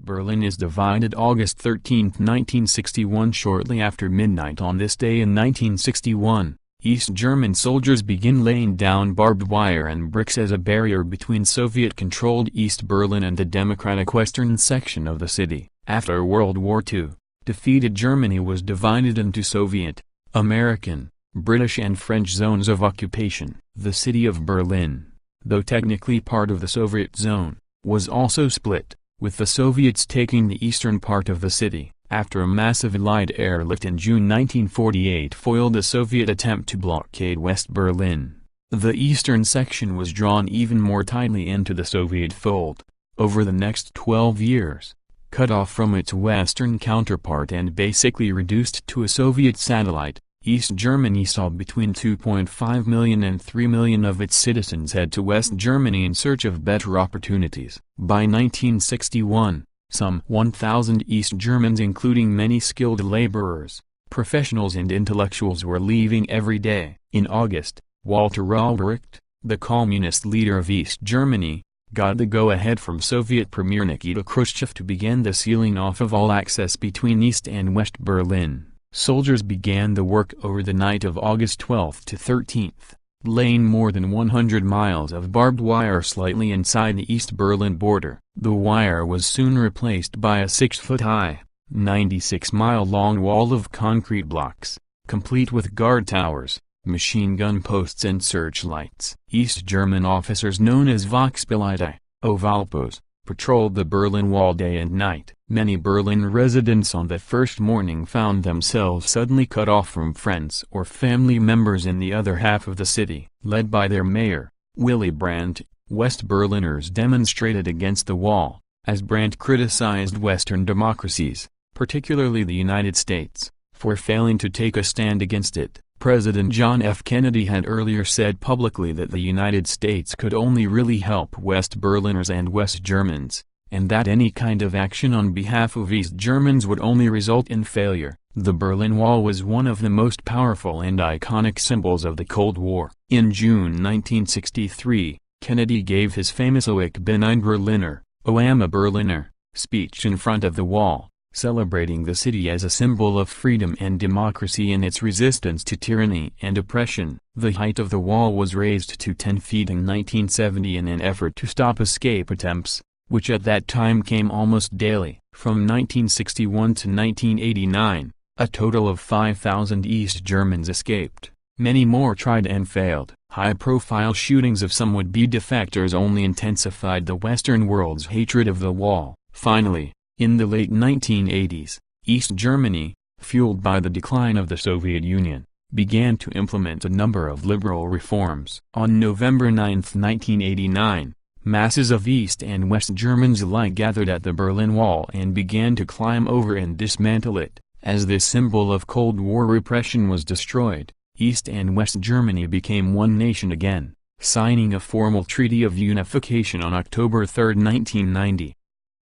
Berlin is divided August 13, 1961. Shortly after midnight on this day in 1961, East German soldiers begin laying down barbed wire and bricks as a barrier between Soviet-controlled East Berlin and the democratic western section of the city. After World War II, defeated Germany was divided into Soviet, American, British and French zones of occupation. The city of Berlin, though technically part of the Soviet zone, was also split, with the Soviets taking the eastern part of the city, after a massive Allied airlift in June 1948 foiled a Soviet attempt to blockade West Berlin. The eastern section was drawn even more tightly into the Soviet fold. Over the next 12 years, cut off from its western counterpart and basically reduced to a Soviet satellite, East Germany saw between 2.5 million and 3 million of its citizens head to West Germany in search of better opportunities. By 1961, some 1,000 East Germans, including many skilled laborers, professionals and intellectuals, were leaving every day. In August, Walter Albrecht, the communist leader of East Germany, got the go-ahead from Soviet Premier Nikita Khrushchev to begin the sealing off of all access between East and West Berlin. Soldiers began the work over the night of August 12 to 13, laying more than 100 miles of barbed wire slightly inside the East Berlin border. The wire was soon replaced by a 6-foot-high, 96-mile-long wall of concrete blocks, complete with guard towers, machine gun posts and searchlights. East German officers known as Volkspolizei, Ovalpos, patrolled the Berlin Wall day and night. Many Berlin residents on the first morning found themselves suddenly cut off from friends or family members in the other half of the city. Led by their mayor, Willy Brandt, West Berliners demonstrated against the wall, as Brandt criticized Western democracies, particularly the United States, for failing to take a stand against it. President John F. Kennedy had earlier said publicly that the United States could only really help West Berliners and West Germans, and that any kind of action on behalf of East Germans would only result in failure. The Berlin Wall was one of the most powerful and iconic symbols of the Cold War. In June 1963, Kennedy gave his famous O Ich bin ein Berliner, O am a Berliner, speech in front of the wall, celebrating the city as a symbol of freedom and democracy in its resistance to tyranny and oppression. The height of the wall was raised to 10 feet in 1970 in an effort to stop escape attempts, which at that time came almost daily. From 1961 to 1989, a total of 5,000 East Germans escaped. Many more tried and failed. High-profile shootings of some would-be defectors only intensified the Western world's hatred of the wall. Finally, in the late 1980s, East Germany, fueled by the decline of the Soviet Union, began to implement a number of liberal reforms. On November 9, 1989, masses of East and West Germans alike gathered at the Berlin Wall and began to climb over and dismantle it. As this symbol of Cold War repression was destroyed, East and West Germany became one nation again, signing a formal treaty of unification on October 3, 1990.